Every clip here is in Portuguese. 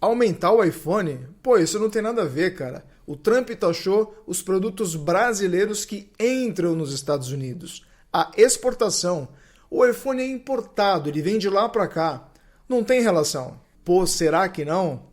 Aumentar o iPhone? Pô, isso não tem nada a ver, cara. O Trump taxou os produtos brasileiros que entram nos Estados Unidos. A exportação. O iPhone é importado, ele vem de lá pra cá. Não tem relação. Pô, será que não?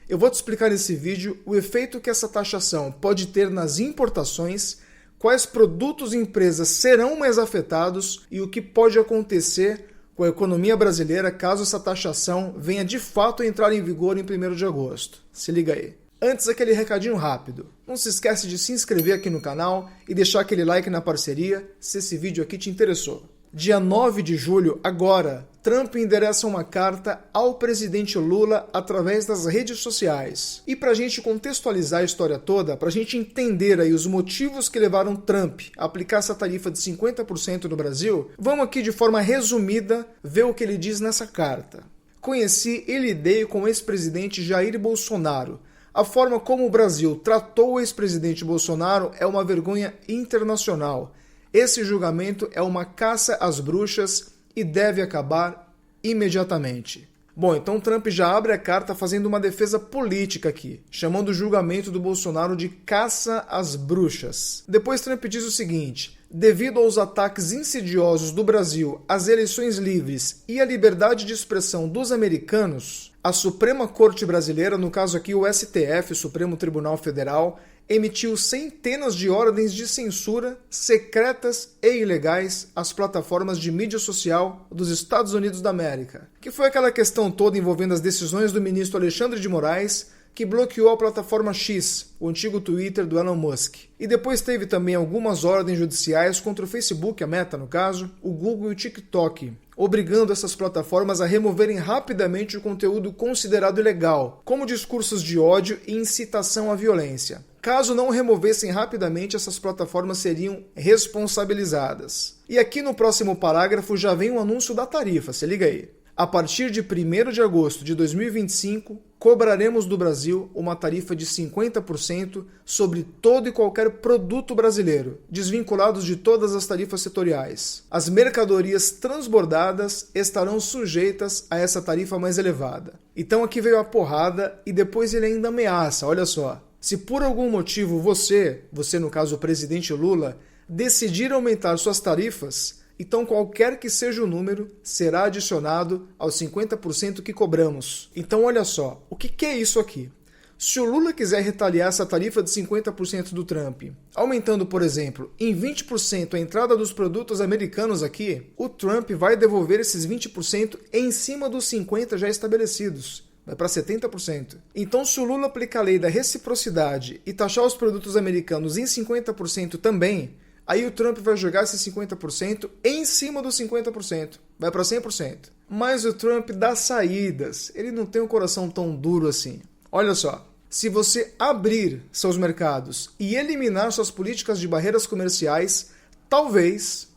Eu vou te explicar nesse vídeo o efeito que essa taxação pode ter nas importações, quais produtos e empresas serão mais afetados e o que pode acontecer com a economia brasileira caso essa taxação venha de fato a entrar em vigor em 1º de agosto. Se liga aí. Antes, aquele recadinho rápido. Não se esquece de se inscrever aqui no canal e deixar aquele like na parceria se esse vídeo aqui te interessou. Dia 9 de julho, agora, Trump endereça uma carta ao presidente Lula através das redes sociais. E para a gente contextualizar a história toda, para a gente entender aí os motivos que levaram Trump a aplicar essa tarifa de 50% no Brasil, vamos aqui de forma resumida ver o que ele diz nessa carta. Conheci e lidei com o ex-presidente Jair Bolsonaro. A forma como o Brasil tratou o ex-presidente Bolsonaro é uma vergonha internacional. Esse julgamento é uma caça às bruxas e deve acabar imediatamente. Bom, então Trump já abre a carta fazendo uma defesa política aqui, chamando o julgamento do Bolsonaro de caça às bruxas. Depois Trump diz o seguinte: devido aos ataques insidiosos do Brasil às eleições livres e à liberdade de expressão dos americanos, a Suprema Corte Brasileira, no caso aqui o STF, o Supremo Tribunal Federal, emitiu centenas de ordens de censura secretas e ilegais às plataformas de mídia social dos Estados Unidos da América, que foi aquela questão toda envolvendo as decisões do ministro Alexandre de Moraes, que bloqueou a plataforma X, o antigo Twitter do Elon Musk. E depois teve também algumas ordens judiciais contra o Facebook, a Meta no caso, o Google e o TikTok, obrigando essas plataformas a removerem rapidamente o conteúdo considerado ilegal, como discursos de ódio e incitação à violência. Caso não removessem rapidamente, essas plataformas seriam responsabilizadas. E aqui no próximo parágrafo já vem o anúncio da tarifa, se liga aí. A partir de 1º de agosto de 2025, cobraremos do Brasil uma tarifa de 50% sobre todo e qualquer produto brasileiro, desvinculados de todas as tarifas setoriais. As mercadorias transbordadas estarão sujeitas a essa tarifa mais elevada. Então aqui veio a porrada e depois ele ainda ameaça, olha só. Se por algum motivo você no caso o presidente Lula, decidir aumentar suas tarifas, então qualquer que seja o número será adicionado aos 50% que cobramos. Então olha só, o que é isso aqui? Se o Lula quiser retaliar essa tarifa de 50% do Trump, aumentando, por exemplo, em 20% a entrada dos produtos americanos aqui, o Trump vai devolver esses 20% em cima dos 50% já estabelecidos. Vai para 70%. Então, se o Lula aplicar a lei da reciprocidade e taxar os produtos americanos em 50% também, aí o Trump vai jogar esses 50% em cima dos 50%. Vai para 100%. Mas o Trump dá saídas. Ele não tem um coração tão duro assim. Olha só. Se você abrir seus mercados e eliminar suas políticas de barreiras comerciais, talvez,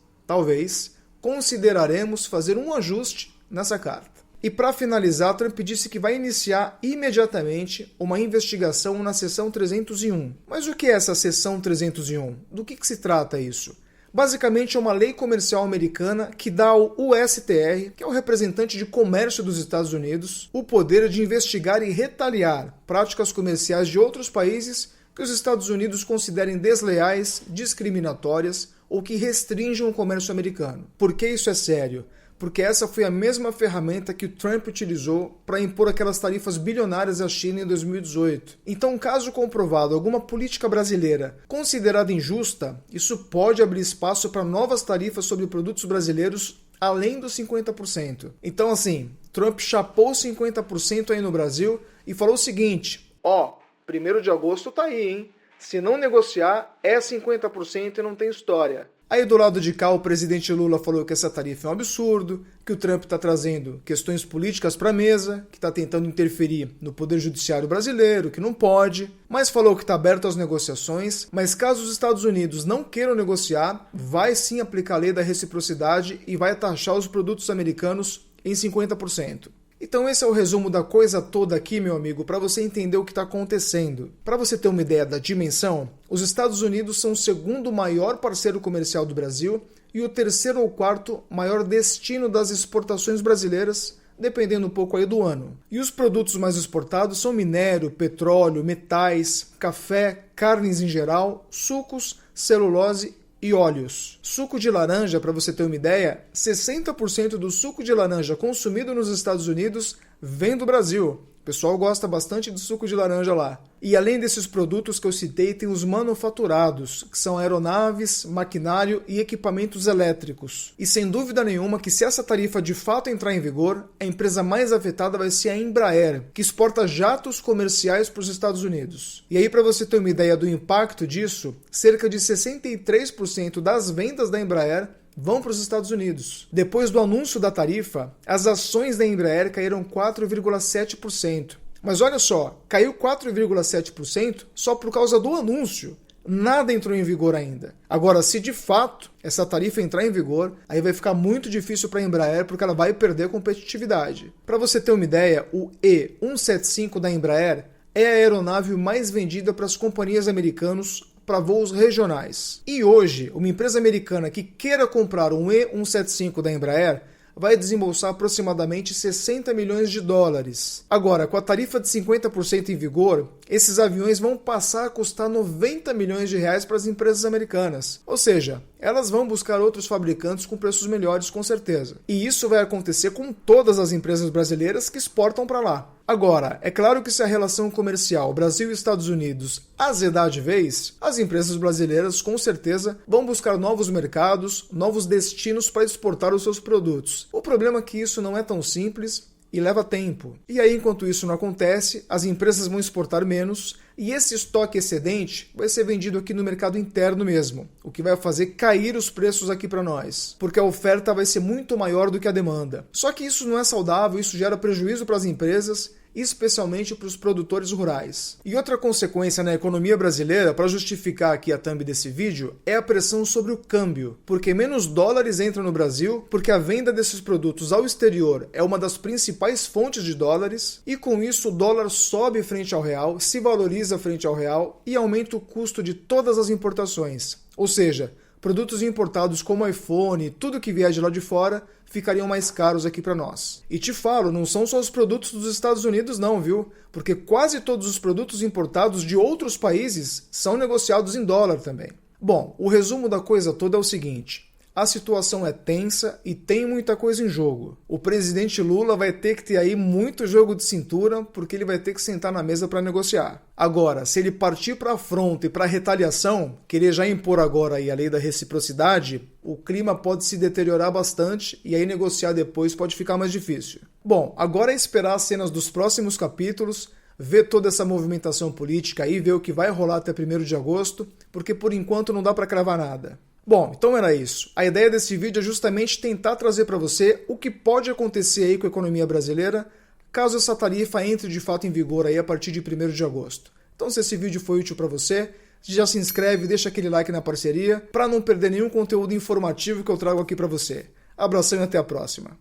consideraremos fazer um ajuste nessa carta. E para finalizar, Trump disse que vai iniciar imediatamente uma investigação na seção 301. Mas o que é essa seção 301? Do que se trata isso? Basicamente é uma lei comercial americana que dá ao USTR, que é o representante de comércio dos Estados Unidos, o poder de investigar e retaliar práticas comerciais de outros países que os Estados Unidos considerem desleais, discriminatórias ou que restringam o comércio americano. Por que isso é sério? Porque essa foi a mesma ferramenta que o Trump utilizou para impor aquelas tarifas bilionárias à China em 2018. Então, caso comprovado alguma política brasileira considerada injusta, isso pode abrir espaço para novas tarifas sobre produtos brasileiros além dos 50%. Então, assim, Trump chapou 50% aí no Brasil e falou o seguinte: 1º de agosto tá aí, hein? Se não negociar, é 50% e não tem história. Aí do lado de cá o presidente Lula falou que essa tarifa é um absurdo, que o Trump está trazendo questões políticas para a mesa, que está tentando interferir no poder judiciário brasileiro, que não pode, mas falou que está aberto às negociações, mas caso os Estados Unidos não queiram negociar, vai sim aplicar a lei da reciprocidade e vai taxar os produtos americanos em 50%. Então esse é o resumo da coisa toda aqui, meu amigo, para você entender o que está acontecendo. Para você ter uma ideia da dimensão, os Estados Unidos são o segundo maior parceiro comercial do Brasil e o terceiro ou quarto maior destino das exportações brasileiras dependendo um pouco aí do ano. E os produtos mais exportados são minério, petróleo, metais, café, carnes em geral, sucos, celulose e óleos. Suco de laranja, para você ter uma ideia, 60% do suco de laranja consumido nos Estados Unidos vem do Brasil. O pessoal gosta bastante de suco de laranja lá. E além desses produtos que eu citei, tem os manufaturados, que são aeronaves, maquinário e equipamentos elétricos. E sem dúvida nenhuma que se essa tarifa de fato entrar em vigor, a empresa mais afetada vai ser a Embraer, que exporta jatos comerciais para os Estados Unidos. E aí, para você ter uma ideia do impacto disso, cerca de 63% das vendas da Embraer vão para os Estados Unidos. Depois do anúncio da tarifa, as ações da Embraer caíram 4,7%. Mas olha só, caiu 4,7% só por causa do anúncio. Nada entrou em vigor ainda. Agora, se de fato essa tarifa entrar em vigor, aí vai ficar muito difícil para a Embraer porque ela vai perder competitividade. Para você ter uma ideia, o E175 da Embraer é a aeronave mais vendida para as companhias americanas para voos regionais. E hoje, uma empresa americana que queira comprar um E175 da Embraer vai desembolsar aproximadamente 60 milhões de dólares. Agora, com a tarifa de 50% em vigor, esses aviões vão passar a custar 90 milhões de reais para as empresas americanas. Ou seja, elas vão buscar outros fabricantes com preços melhores, com certeza. E isso vai acontecer com todas as empresas brasileiras que exportam para lá. Agora, é claro que se a relação comercial Brasil e Estados Unidos azedar de vez, as empresas brasileiras com certeza vão buscar novos mercados, novos destinos para exportar os seus produtos. O problema é que isso não é tão simples e leva tempo. E aí, enquanto isso não acontece, as empresas vão exportar menos e esse estoque excedente vai ser vendido aqui no mercado interno mesmo, o que vai fazer cair os preços aqui para nós, porque a oferta vai ser muito maior do que a demanda. Só que isso não é saudável, isso gera prejuízo para as empresas, especialmente para os produtores rurais. E outra consequência na economia brasileira, para justificar aqui a thumb desse vídeo, é a pressão sobre o câmbio, porque menos dólares entram no Brasil, porque a venda desses produtos ao exterior é uma das principais fontes de dólares, e com isso o dólar sobe frente ao real, se valoriza frente ao real e aumenta o custo de todas as importações. Ou seja, produtos importados como iPhone, tudo que vier de lá de fora, ficariam mais caros aqui para nós. E te falo, não são só os produtos dos Estados Unidos não, viu? Porque quase todos os produtos importados de outros países são negociados em dólar também. Bom, o resumo da coisa toda é o seguinte: a situação é tensa e tem muita coisa em jogo. O presidente Lula vai ter que ter aí muito jogo de cintura, porque ele vai ter que sentar na mesa para negociar. Agora, se ele partir para a afronta e para a retaliação, querer já impor agora aí a lei da reciprocidade, o clima pode se deteriorar bastante e aí negociar depois pode ficar mais difícil. Bom, agora é esperar as cenas dos próximos capítulos, ver toda essa movimentação política aí, ver o que vai rolar até 1º de agosto, porque por enquanto não dá para cravar nada. Bom, então era isso. A ideia desse vídeo é justamente tentar trazer para você o que pode acontecer aí com a economia brasileira caso essa tarifa entre de fato em vigor aí a partir de 1º de agosto. Então, se esse vídeo foi útil para você, já se inscreve, deixa aquele like na parceria para não perder nenhum conteúdo informativo que eu trago aqui para você. Abração e até a próxima.